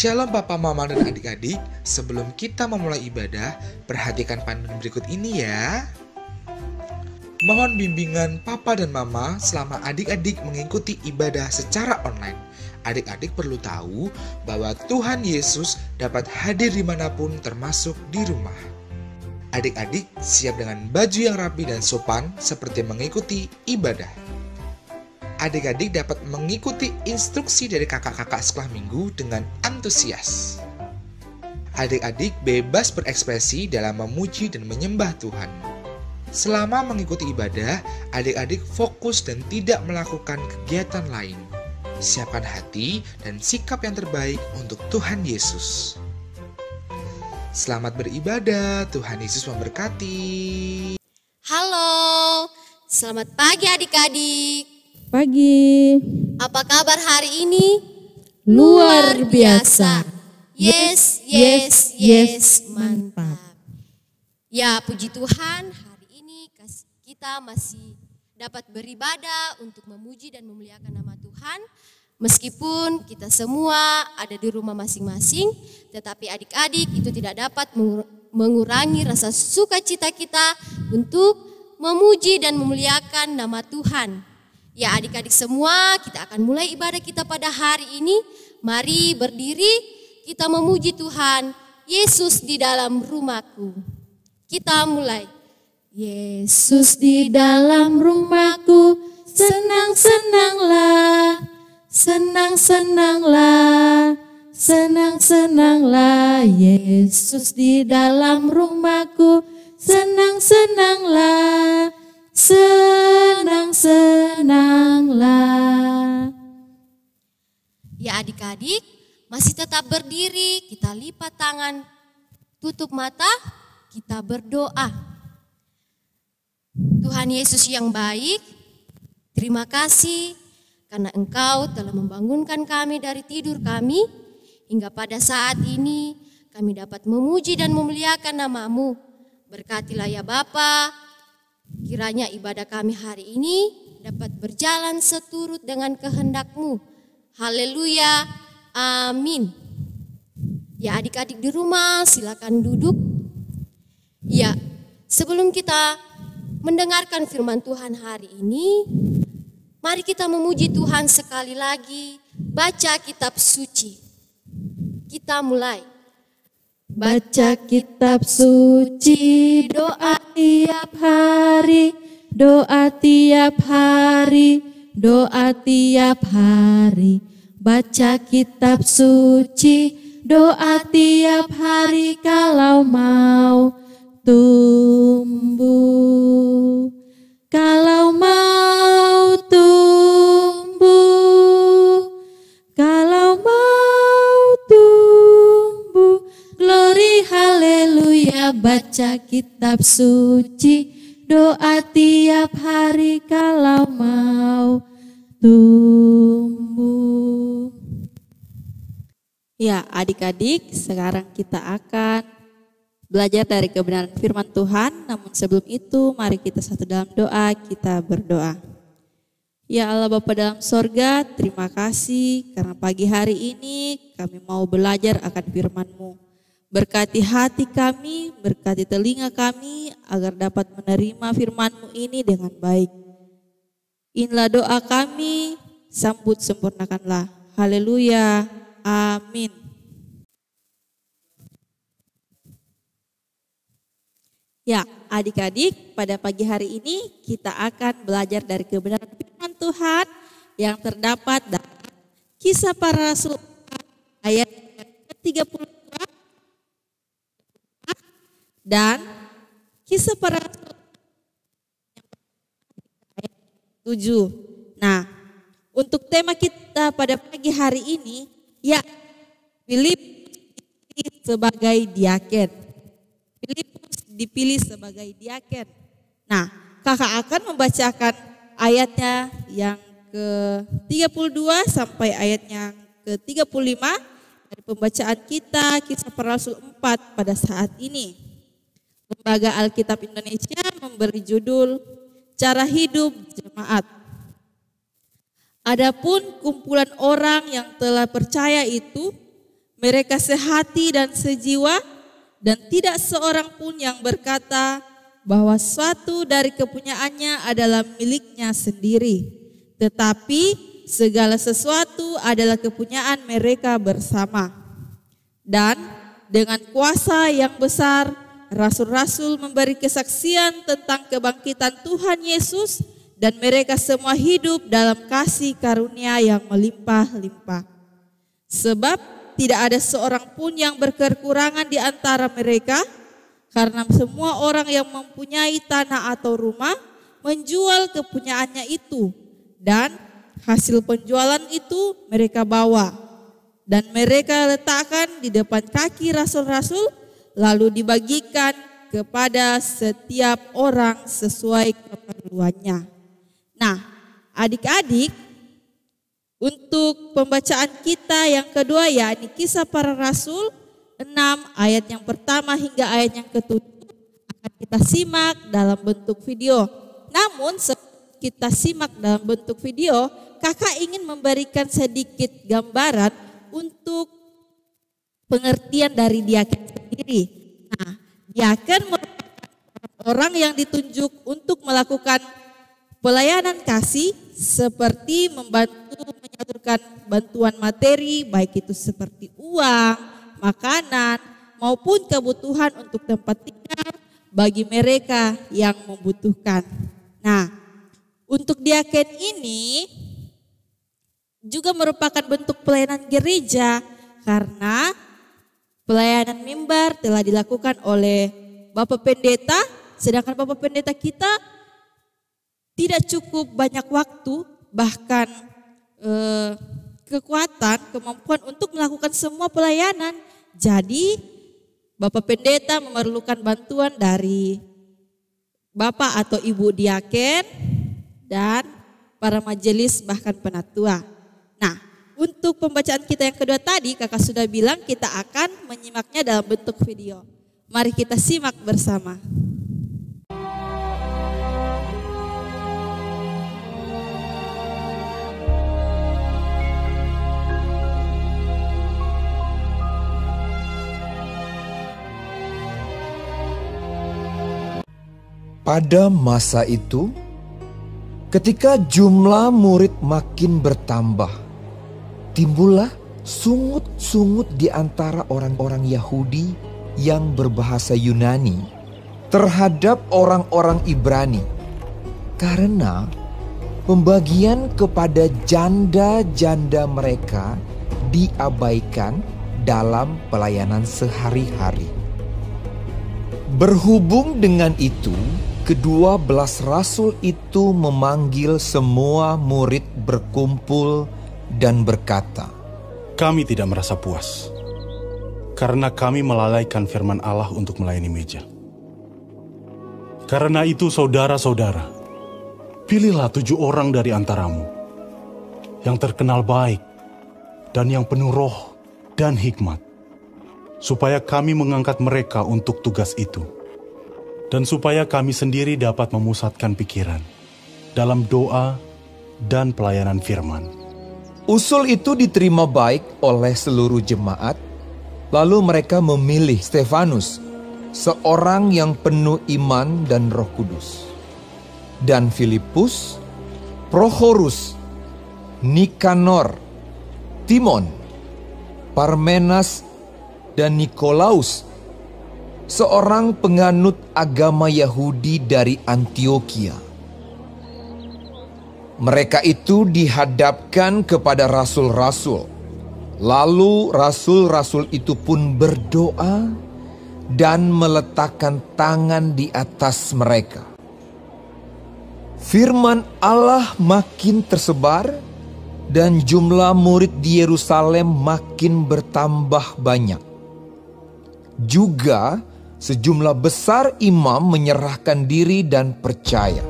Shalom Papa, Mama, dan adik-adik. Sebelum kita memulai ibadah, perhatikan panduan berikut ini ya. Mohon bimbingan Papa dan Mama selama adik-adik mengikuti ibadah secara online. Adik-adik perlu tahu bahwa Tuhan Yesus dapat hadir dimanapun termasuk di rumah. Adik-adik siap dengan baju yang rapi dan sopan seperti mengikuti ibadah. Adik-adik dapat mengikuti instruksi dari kakak-kakak sekolah minggu dengan antusias. Adik-adik bebas berekspresi dalam memuji dan menyembah Tuhan. Selama mengikuti ibadah, adik-adik fokus dan tidak melakukan kegiatan lain. Siapkan hati dan sikap yang terbaik untuk Tuhan Yesus. Selamat beribadah, Tuhan Yesus memberkati. Halo, selamat pagi adik-adik. Pagi. Apa kabar hari ini? Luar biasa. Yes, mantap. Ya, puji Tuhan, hari ini kita masih dapat beribadah untuk memuji dan memuliakan nama Tuhan. Meskipun kita semua ada di rumah masing-masing, tetapi adik-adik itu tidak dapat mengurangi rasa sukacita kita untuk memuji dan memuliakan nama Tuhan. Ya adik-adik semua, kita akan mulai ibadah kita pada hari ini. Mari berdiri, kita memuji Tuhan. Yesus di dalam rumahku. Kita mulai. Yesus di dalam rumahku, senang-senanglah, senang-senanglah, senang-senanglah. Yesus di dalam rumahku, senang-senanglah, senang-senanglah. Ya adik-adik, masih tetap berdiri, kita lipat tangan, tutup mata, kita berdoa. Tuhan Yesus yang baik, terima kasih karena Engkau telah membangunkan kami dari tidur kami, hingga pada saat ini kami dapat memuji dan memuliakan nama-Mu. Berkatilah ya Bapa, kiranya ibadah kami hari ini dapat berjalan seturut dengan kehendak-Mu. Haleluya, amin. Ya adik-adik di rumah silakan duduk. Ya, sebelum kita mendengarkan firman Tuhan hari ini, mari kita memuji Tuhan sekali lagi, baca kitab suci. Kita mulai. Baca kitab suci, doa tiap hari, doa tiap hari, doa tiap hari. Baca kitab suci, doa tiap hari kalau mau tumbuh. Kalau mau tumbuh, kalau mau tumbuh. Glory haleluya, baca kitab suci, doa tiap hari kalau mau tumbuh. Ya adik-adik, sekarang kita akan belajar dari kebenaran firman Tuhan. Namun sebelum itu mari kita satu dalam doa, kita berdoa. Ya Allah Bapa dalam sorga, terima kasih karena pagi hari ini kami mau belajar akan firman-Mu. Berkati hati kami, berkati telinga kami agar dapat menerima firman-Mu ini dengan baik. Inilah doa kami, sambut sempurnakanlah. Haleluya, amin. Ya adik-adik, pada pagi hari ini kita akan belajar dari kebenaran firman Tuhan yang terdapat dalam Kisah Para Rasul ayat 32 dan Kisah Para Rasul ayat 7. Nah, untuk tema kita pada pagi hari ini, ya Filipus sebagai diaken. Filipus dipilih sebagai diaken. Nah, kakak akan membacakan ayatnya yang ke-32 sampai ayatnya ke-35 dari pembacaan kita Kisah Para Rasul 4 pada saat ini. Lembaga Alkitab Indonesia memberi judul Cara Hidup Jemaat. Adapun kumpulan orang yang telah percaya itu Mereka sehati dan sejiwa, dan tidak seorang pun yang berkata bahwa suatu dari kepunyaannya adalah miliknya sendiri. Tetapi segala sesuatu adalah kepunyaan mereka bersama. Dan dengan kuasa yang besar, rasul-rasul memberi kesaksian tentang kebangkitan Tuhan Yesus, dan mereka semua hidup dalam kasih karunia yang melimpah-limpah. Sebab tidak ada seorang pun yang berkekurangan di antara mereka, karena semua orang yang mempunyai tanah atau rumah menjual kepunyaannya itu, dan hasil penjualan itu mereka bawa, dan mereka letakkan di depan kaki rasul-rasul, lalu dibagikan kepada setiap orang sesuai keperluannya. Nah, adik-adik, untuk pembacaan kita yang kedua, yakni Kisah Para Rasul 6 ayat yang pertama hingga ayat yang ke-7 akan kita simak dalam bentuk video. Namun sebelum kita simak dalam bentuk video, kakak ingin memberikan sedikit gambaran untuk pengertian dari diaken sendiri. Nah, diaken merupakan orang yang ditunjuk untuk melakukan pelayanan kasih, seperti membantu menyalurkan bantuan materi, baik itu seperti uang, makanan, maupun kebutuhan untuk tempat tinggal bagi mereka yang membutuhkan. Nah, untuk diaken ini juga merupakan bentuk pelayanan gereja, karena pelayanan mimbar telah dilakukan oleh Bapak Pendeta, sedangkan Bapak Pendeta kita tidak cukup banyak waktu, bahkan kekuatan, kemampuan untuk melakukan semua pelayanan. Jadi Bapak Pendeta memerlukan bantuan dari Bapak atau Ibu Diaken dan para majelis bahkan penatua. Nah, untuk pembacaan kita yang kedua tadi, kakak sudah bilang kita akan menyimaknya dalam bentuk video. Mari kita simak bersama. Pada masa itu, ketika jumlah murid makin bertambah, timbullah sungut-sungut di antara orang-orang Yahudi yang berbahasa Yunani terhadap orang-orang Ibrani, karena pembagian kepada janda-janda mereka diabaikan dalam pelayanan sehari-hari. Berhubung dengan itu, ke-12 rasul itu memanggil semua murid berkumpul dan berkata, "Kami tidak merasa puas, karena kami melalaikan firman Allah untuk melayani meja. Karena itu saudara-saudara, pilihlah 7 orang dari antaramu, yang terkenal baik dan yang penuh roh dan hikmat, supaya kami mengangkat mereka untuk tugas itu. Dan supaya kami sendiri dapat memusatkan pikiran dalam doa dan pelayanan firman." Usul itu diterima baik oleh seluruh jemaat. Lalu mereka memilih Stefanus, seorang yang penuh iman dan Roh Kudus, dan Filipus, Prochorus, Nikanor, Timon, Parmenas, dan Nikolaus, seorang penganut agama Yahudi dari Antioquia. Mereka itu dihadapkan kepada rasul-rasul. Lalu rasul-rasul itu pun berdoa dan meletakkan tangan di atas mereka. Firman Allah makin tersebar dan jumlah murid di Yerusalem makin bertambah banyak. Juga sejumlah besar imam menyerahkan diri dan percaya.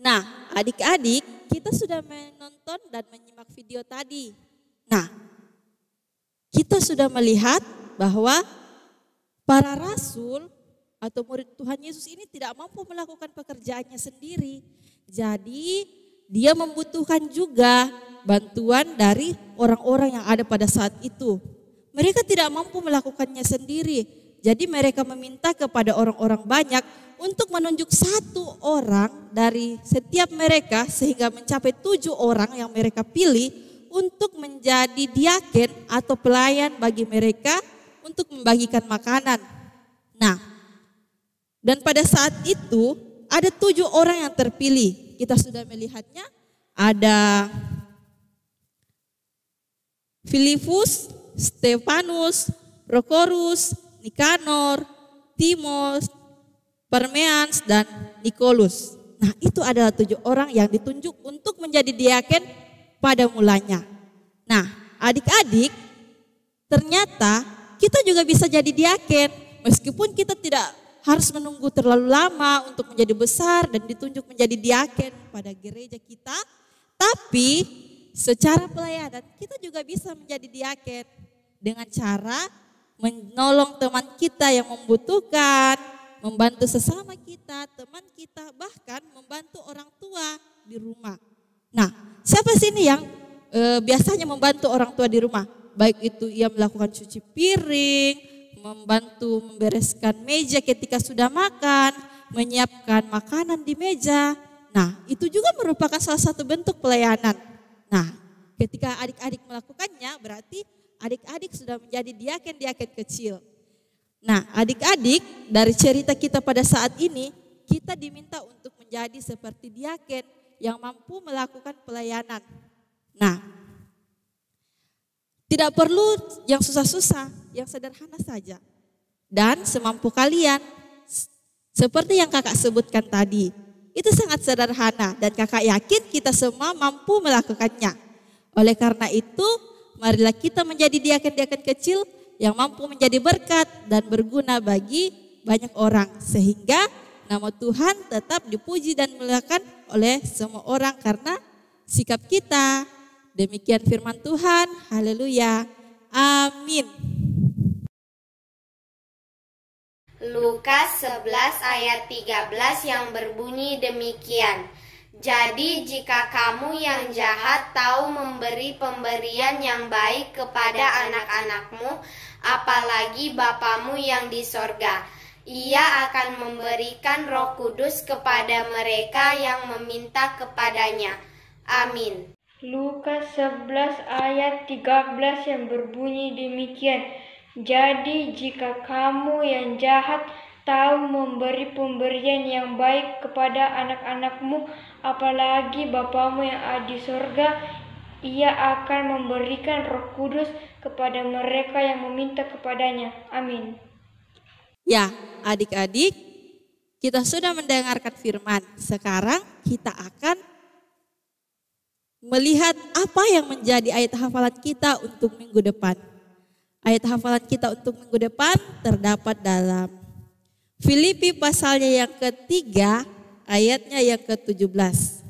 Nah, adik-adik, kita sudah menonton dan menyimak video tadi. Nah, kita sudah melihat bahwa para rasul atau murid Tuhan Yesus ini tidak mampu melakukan pekerjaannya sendiri. Jadi dia membutuhkan juga bantuan dari orang-orang yang ada pada saat itu. Mereka tidak mampu melakukannya sendiri. Jadi mereka meminta kepada orang-orang banyak untuk menunjuk satu orang dari setiap mereka sehingga mencapai 7 orang yang mereka pilih untuk menjadi diaken atau pelayan bagi mereka untuk membagikan makanan. Nah, dan pada saat itu ada 7 orang yang terpilih. Kita sudah melihatnya, ada Filipus, Stefanus, Prokorus, Nikanor, Timos, Parmenas, dan Nikolus. Nah, itu adalah 7 orang yang ditunjuk untuk menjadi diaken pada mulanya. Nah, adik-adik, ternyata kita juga bisa jadi diaken meskipun kita tidak harus menunggu terlalu lama untuk menjadi besar dan ditunjuk menjadi diaken pada gereja kita. Tapi secara pelayanan kita juga bisa menjadi diaken dengan cara menolong teman kita yang membutuhkan, membantu sesama kita, teman kita, bahkan membantu orang tua di rumah. Nah, siapa sih ini yang biasanya membantu orang tua di rumah? Baik itu ia melakukan cuci piring, membantu membereskan meja ketika sudah makan, menyiapkan makanan di meja. Nah, itu juga merupakan salah satu bentuk pelayanan. Nah, ketika adik-adik melakukannya berarti adik-adik sudah menjadi diaken-diaken kecil. Nah, adik-adik, dari cerita kita pada saat ini, kita diminta untuk menjadi seperti diaken yang mampu melakukan pelayanan. Nah, tidak perlu yang susah-susah, yang sederhana saja. Dan semampu kalian, seperti yang kakak sebutkan tadi, itu sangat sederhana dan kakak yakin kita semua mampu melakukannya. Oleh karena itu, marilah kita menjadi diaken-diaken kecil yang mampu menjadi berkat dan berguna bagi banyak orang. Sehingga nama Tuhan tetap dipuji dan dimuliakan oleh semua orang karena sikap kita. Demikian firman Tuhan. Haleluya. Amin. Lukas 11 ayat 13 yang berbunyi demikian. Jadi jika kamu yang jahat tahu memberi pemberian yang baik kepada anak-anakmu, apalagi Bapamu yang di sorga, Ia akan memberikan Roh Kudus kepada mereka yang meminta kepadanya. Amin. Lukas 11 ayat 13 yang berbunyi demikian. Jadi jika kamu yang jahat tahu memberi pemberian yang baik kepada anak-anakmu, apalagi Bapamu yang ada di sorga, Ia akan memberikan Roh Kudus kepada mereka yang meminta kepadanya. Amin. Ya, adik-adik, kita sudah mendengarkan firman. Sekarang kita akan melihat apa yang menjadi ayat hafalan kita untuk minggu depan. Ayat hafalan kita untuk minggu depan terdapat dalam Filipi pasalnya yang ketiga, ayatnya yang ke-17.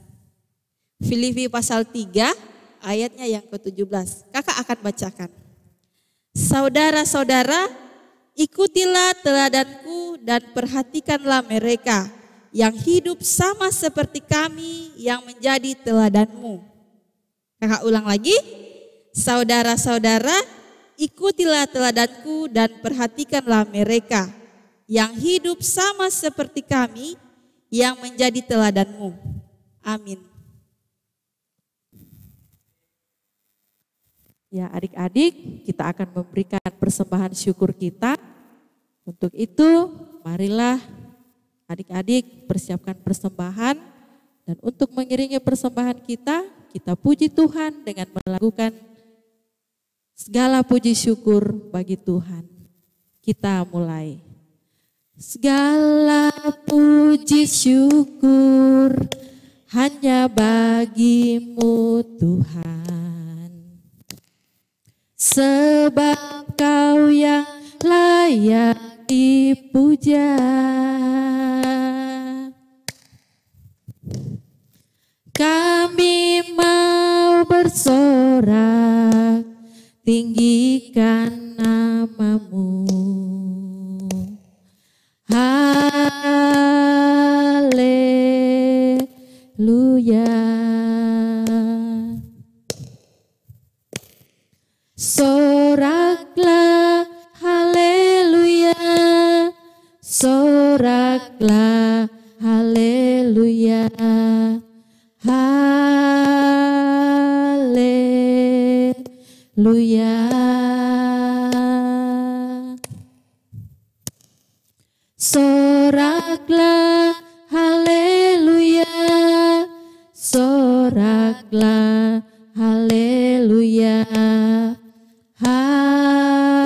Filipi pasal 3, ayatnya yang ke-17. Kakak akan bacakan. Saudara-saudara, ikutilah teladanku dan perhatikanlah mereka yang hidup sama seperti kami yang menjadi teladanmu. Kakak ulang lagi. Saudara-saudara, ikutilah teladanku dan perhatikanlah mereka yang hidup sama seperti kami yang menjadi teladanmu. Amin. Ya, adik-adik, kita akan memberikan persembahan syukur kita. Untuk itu, marilah adik-adik persiapkan persembahan. Dan untuk mengiringi persembahan kita puji Tuhan dengan melakukan segala puji syukur bagi Tuhan. Kita mulai. Segala puji syukur hanya bagimu Tuhan. Sebab Kau yang layak dipuja. Kami mau bersorak, tinggikan namamu. haleluya. Soraklah haleluya, soraklah haleluya, haleluya. Soraklah haleluya, soraklah haleluya, haleluya.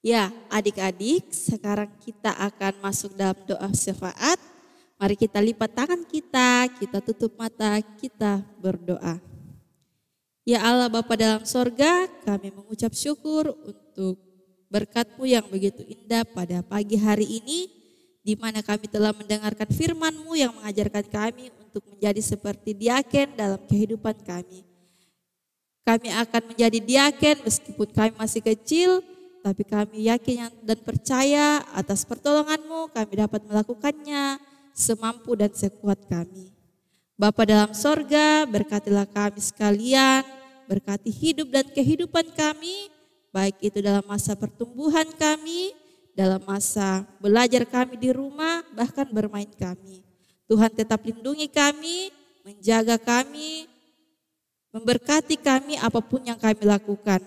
Ya, adik-adik, sekarang kita akan masuk dalam doa syafaat. Mari kita lipat tangan kita tutup mata, kita berdoa. Ya Allah Bapa dalam sorga, kami mengucap syukur untuk berkat-Mu yang begitu indah pada pagi hari ini, di mana kami telah mendengarkan firman-Mu yang mengajarkan kami untuk menjadi seperti diaken dalam kehidupan kami. Kami akan menjadi diaken meskipun kami masih kecil, tapi kami yakin dan percaya atas pertolongan-Mu kami dapat melakukannya semampu dan sekuat kami. Bapa dalam sorga, berkatilah kami sekalian, berkati hidup dan kehidupan kami, baik itu dalam masa pertumbuhan kami, dalam masa belajar kami di rumah, bahkan bermain kami. Tuhan tetap lindungi kami, menjaga kami, memberkati kami apapun yang kami lakukan.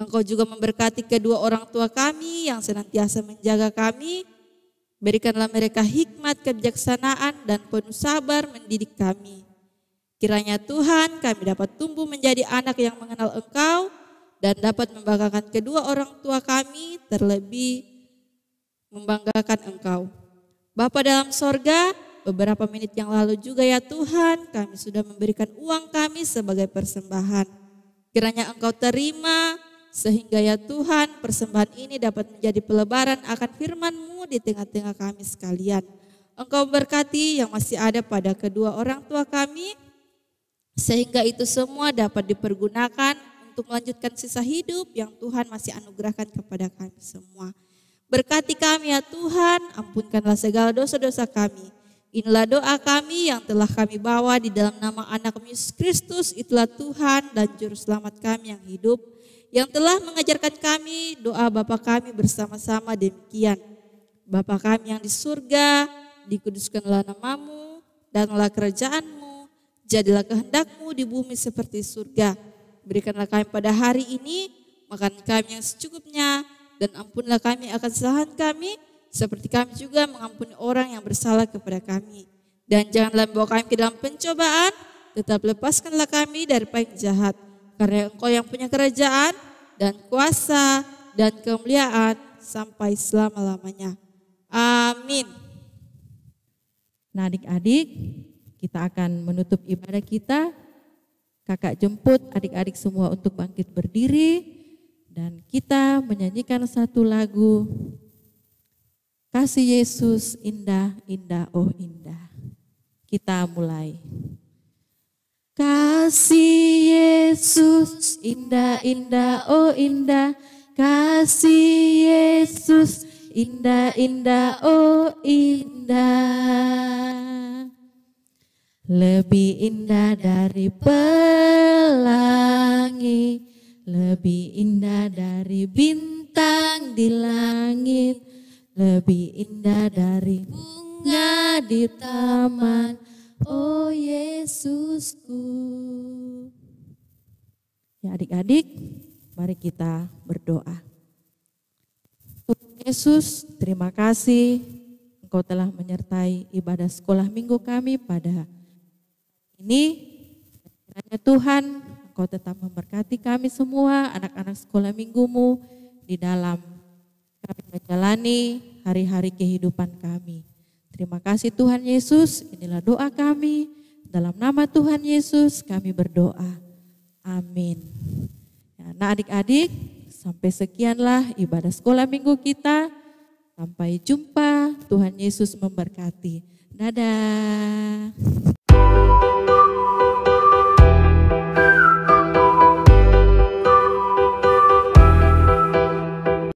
Engkau juga memberkati kedua orang tua kami yang senantiasa menjaga kami. Berikanlah mereka hikmat, kebijaksanaan, dan penuh sabar mendidik kami. Kiranya Tuhan kami dapat tumbuh menjadi anak yang mengenal Engkau dan dapat membanggakan kedua orang tua kami, terlebih membanggakan Engkau. Bapa dalam sorga, beberapa menit yang lalu juga ya Tuhan, kami sudah memberikan uang kami sebagai persembahan. Kiranya Engkau terima, sehingga ya Tuhan persembahan ini dapat menjadi pelebaran akan firman-Mu di tengah-tengah kami sekalian. Engkau berkati yang masih ada pada kedua orang tua kami, sehingga itu semua dapat dipergunakan untuk melanjutkan sisa hidup yang Tuhan masih anugerahkan kepada kami semua. Berkati kami ya Tuhan, ampunkanlah segala dosa-dosa kami. Inilah doa kami yang telah kami bawa di dalam nama anak-Mu Yesus Kristus, itulah Tuhan dan Juru Selamat kami yang hidup, yang telah mengajarkan kami doa Bapa kami bersama-sama demikian. Bapa kami yang di surga, dikuduskanlah nama-Mu, datanglah kerajaan-Mu, jadilah kehendak-Mu di bumi seperti surga. Berikanlah kami pada hari ini makan kami yang secukupnya, dan ampunilah kami akan kesalahan kami, seperti kami juga mengampuni orang yang bersalah kepada kami. Dan janganlah membawa kami ke dalam pencobaan, tetap lepaskanlah kami dari yang jahat. Karena Engkau yang punya kerajaan dan kuasa dan kemuliaan sampai selama-lamanya. Amin. Nah adik-adik, kita akan menutup ibadah kita. Kakak jemput adik-adik semua untuk bangkit berdiri. Dan kita menyanyikan satu lagu. Kasih Yesus indah, indah, oh indah. Kita mulai. Kasih Yesus indah, indah, oh indah. Kasih Yesus indah, indah, oh indah. Lebih indah dari pelangi, lebih indah dari bintang di langit, lebih indah dari bunga di taman. Oh Yesusku. Ya adik-adik, mari kita berdoa. Tuhan Yesus, terima kasih Engkau telah menyertai ibadah sekolah minggu kami pada ini. Kiranya Tuhan, Engkau tetap memberkati kami semua, anak-anak sekolah minggu-Mu, di dalam kami menjalani hari-hari kehidupan kami. Terima kasih Tuhan Yesus, inilah doa kami. Dalam nama Tuhan Yesus kami berdoa. Amin. Ya, nah adik-adik, sampai sekianlah ibadah sekolah minggu kita. Sampai jumpa, Tuhan Yesus memberkati. Dadah.